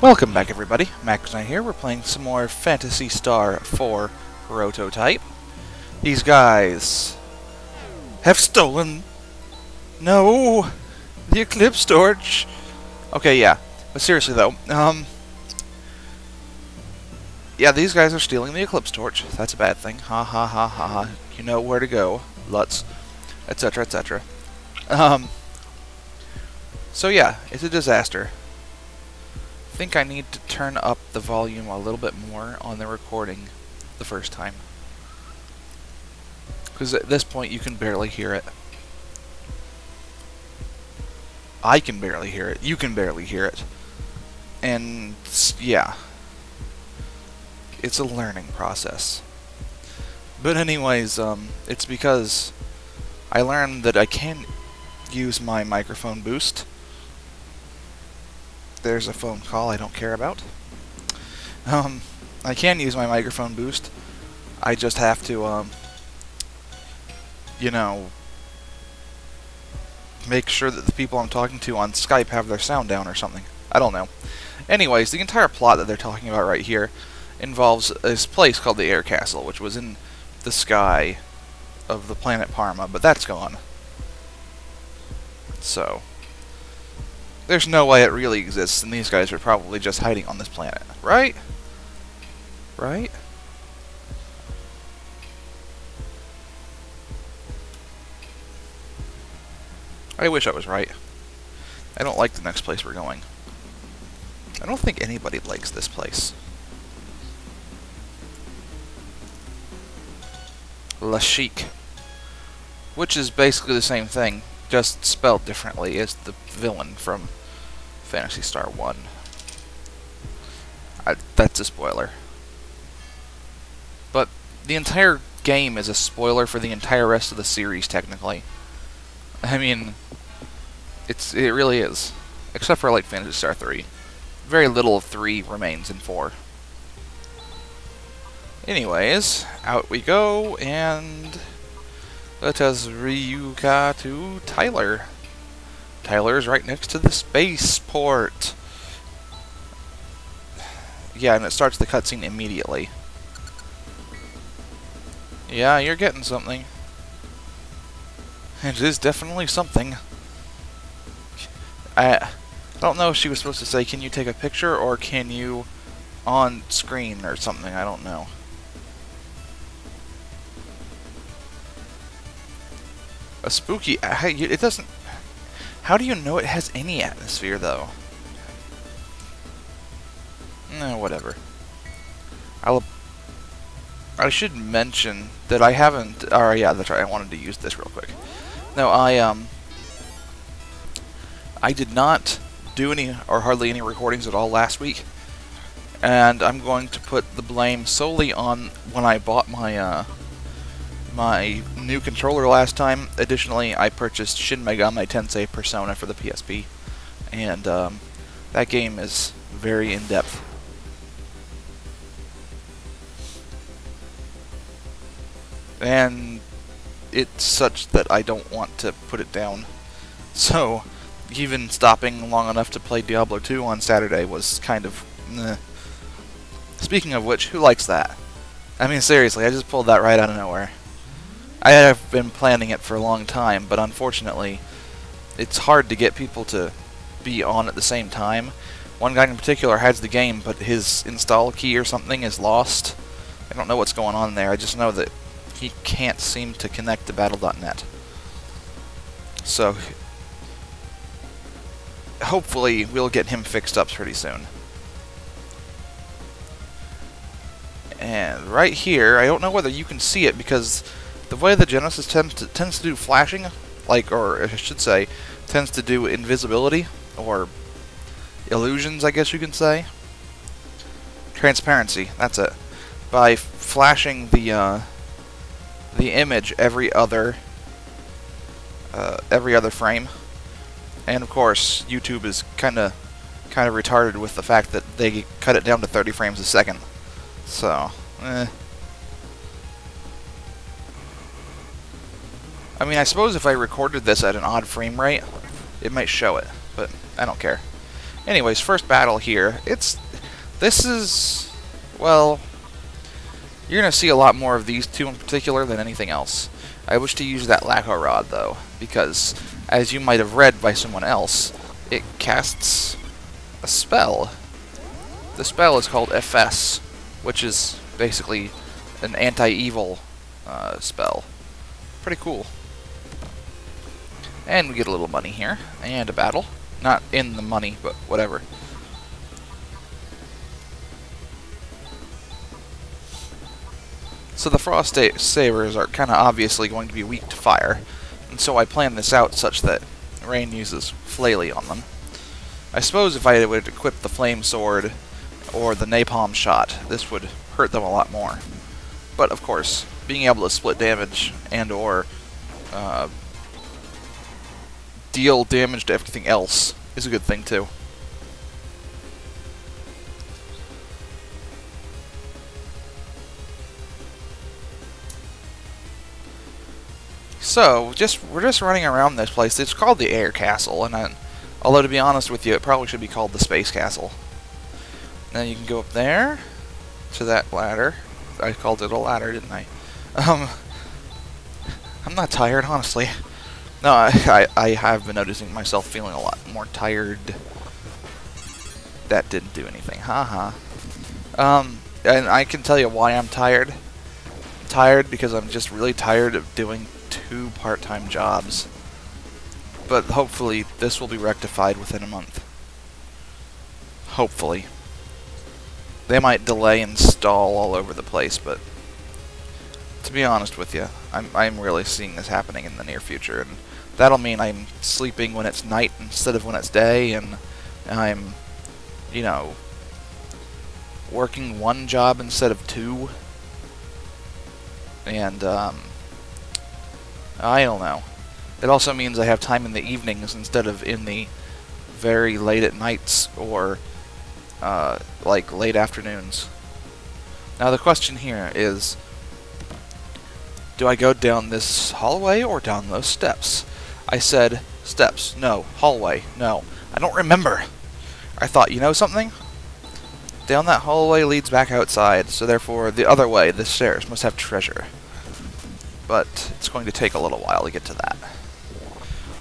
Welcome back, everybody. Max Knight here. We're playing some more Phantasy Star 4 Prototype. These guys have stolen... No! The Eclipse Torch! Okay, yeah. But seriously, though, yeah, these guys are stealing the Eclipse Torch. That's a bad thing. Ha ha ha ha ha. You know where to go. Lutz. Etc, etc. So yeah, it's a disaster. I think I need to turn up the volume a little bit more on the recording the first time. Because at this point you can barely hear it. I can barely hear it. You can barely hear it. And yeah. It's a learning process. But anyways, it's because I learned that I can use my microphone boost. There's a phone call I don't care about. I can use my microphone boost. I just have to, you know, make sure that the people I'm talking to on Skype have their sound down or something. I don't know. Anyways, the entire plot that they're talking about right here involves this place called the Air Castle, which was in the sky of the planet Parma, but that's gone. So there's no way it really exists, and these guys are probably just hiding on this planet. Right? Right? I wish I was right. I don't like the next place we're going. I don't think anybody likes this place. La Chic. Which is basically the same thing, just spelled differently. It's the villain from Phantasy Star 1. That's a spoiler. But the entire game is a spoiler for the entire rest of the series, technically. I mean, it really is. Except for, like, Phantasy Star 3. Very little of 3 remains in 4. Anyways, out we go, and let us Ryuka to Tyler. Tyler's right next to the spaceport. Yeah, and it starts the cutscene immediately. Yeah, you're getting something. It is definitely something. I don't know if she was supposed to say, can you take a picture, or can you on screen or something, I don't know. A spooky... it doesn't... How do you know it has any atmosphere, though? No, whatever. I should mention that I haven't... Oh, yeah, that's right, I wanted to use this real quick. No, I did not do any, or hardly any recordings at all last week. And I'm going to put the blame solely on when I bought my, my new controller last time. Additionally, I purchased Shin Megami Tensei Persona for the PSP, and that game is very in-depth. And it's such that I don't want to put it down. So, even stopping long enough to play Diablo 2 on Saturday was kind of... Speaking of which, who likes that? I mean, seriously, I just pulled that right out of nowhere. I have been planning it for a long time, but unfortunately, it's hard to get people to be on at the same time. One guy in particular has the game, but his install key or something is lost. I don't know what's going on there, I just know that he can't seem to connect to Battle.net. So, hopefully, we'll get him fixed up pretty soon. And right here, I don't know whether you can see it, because the way the Genesis tends to do flashing, like, or I should say, tends to do invisibility, or illusions, I guess you can say. Transparency, that's it. By flashing the image every other frame. And of course, YouTube is kind of retarded with the fact that they cut it down to 30 frames a second. So, I mean, I suppose if I recorded this at an odd frame rate, it might show it, but I don't care. Anyways, first battle here. This is, well, you're going to see a lot more of these two in particular than anything else. I wish to use that lacquer rod, though, because, as you might have read by someone else, it casts a spell. The spell is called FS, which is basically an anti-evil spell. Pretty cool. And we get a little money here, and a battle. Not in the money, but whatever. So the Frost Sabers are kind of obviously going to be weak to fire, and so I planned this out such that Rain uses Flaily on them. I suppose if I would equip the Flame Sword or the Napalm Shot, this would hurt them a lot more. But of course, being able to split damage and or deal damage to everything else is a good thing too. So, we're just running around this place. It's called the Air Castle, and although to be honest with you, it probably should be called the Space Castle. Now you can go up there to that ladder. I called it a ladder, didn't I? I'm not tired, honestly. No, I have been noticing myself feeling a lot more tired. That didn't do anything. Haha. And I can tell you why I'm tired. I'm tired because I'm just really tired of doing 2 part-time jobs. But hopefully this will be rectified within a month. Hopefully. They might delay and stall all over the place, but to be honest with you, I'm really seeing this happening in the near future, and that'll mean I'm sleeping when it's night instead of when it's day, and I'm, you know, working 1 job instead of 2, and I don't know. It also means I have time in the evenings instead of in the very late at nights or like late afternoons. Now the question here is, do I go down this hallway or down those steps? I said steps, no. Hallway, no. I don't remember. I thought, you know something? Down that hallway leads back outside, so therefore the other way, the stairs, must have treasure. But it's going to take a little while to get to that.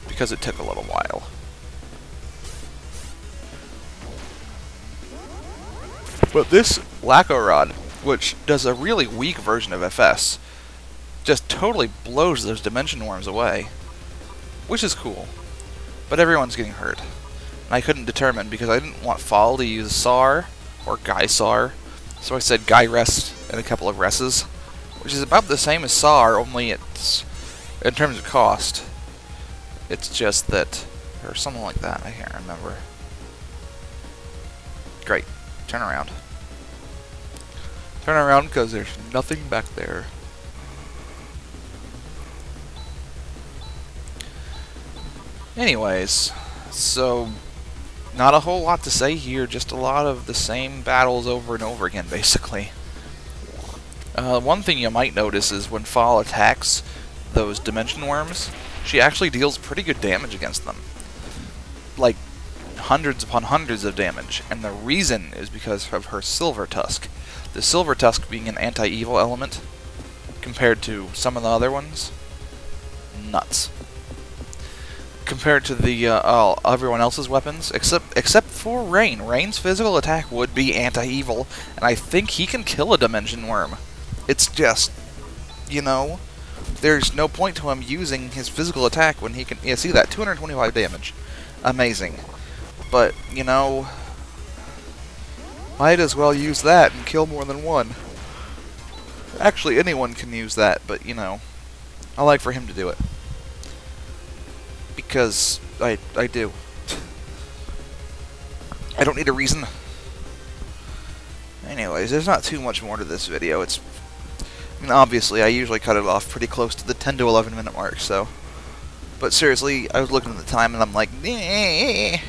Because it took a little while. But this lacquer rod, which does a really weak version of FS, just totally blows those dimension worms away. Which is cool. But everyone's getting hurt. And I couldn't determine because I didn't want Fall to use SAR or Guy SAR. So I said Guy Rest and a couple of Resses, which is about the same as SAR, only it's, in terms of cost, it's just that, or something like that, I can't remember. Great. Turn around. Turn around because there's nothing back there. Anyways, so not a whole lot to say here, just a lot of the same battles over and over again, basically. One thing you might notice is when Fall attacks those dimension worms, she actually deals pretty good damage against them. Like, hundreds upon hundreds of damage, and the reason is because of her Silver Tusk. The Silver Tusk being an anti-evil element, compared to some of the other ones, nuts. Compared to the everyone else's weapons, except for Rain. Rain's physical attack would be anti-evil, and I think he can kill a dimension worm. It's just, you know, there's no point to him using his physical attack when he can. Yeah, see that 225 damage, amazing. But you know, might as well use that and kill more than one. Actually, anyone can use that, but you know, I like for him to do it. Because I do. I don't need a reason. Anyways, there's not too much more to this video. I mean, obviously, I usually cut it off pretty close to the 10 to 11 minute mark, so. But seriously, I was looking at the time and I'm like, nee.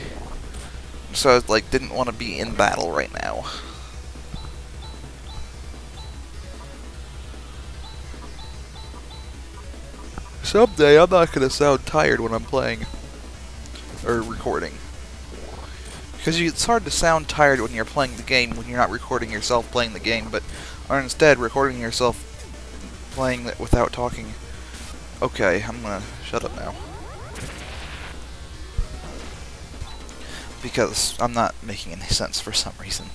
So I was like, didn't want to be in battle right now. Someday I'm not going to sound tired when I'm playing or recording. Because it's hard to sound tired when you're playing the game when you're not recording yourself playing the game, but are instead recording yourself playing it without talking. Okay, I'm gonna shut up now. Because I'm not making any sense for some reason.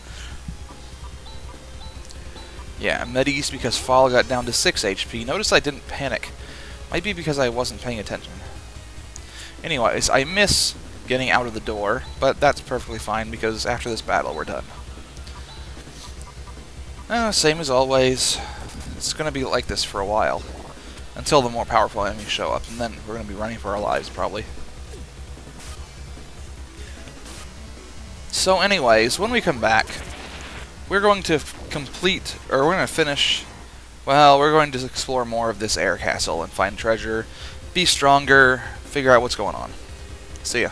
Yeah, Medis because Fall got down to 6 HP. Notice I didn't panic. Might be because I wasn't paying attention. Anyways, I miss getting out of the door, but that's perfectly fine because after this battle we're done. Same as always. It's going to be like this for a while. Until the more powerful enemies show up, and then we're going to be running for our lives, probably. So anyways, when we come back, we're going to complete, or we're going to finish, well, we're going to explore more of this air castle and find treasure, be stronger, figure out what's going on. See ya.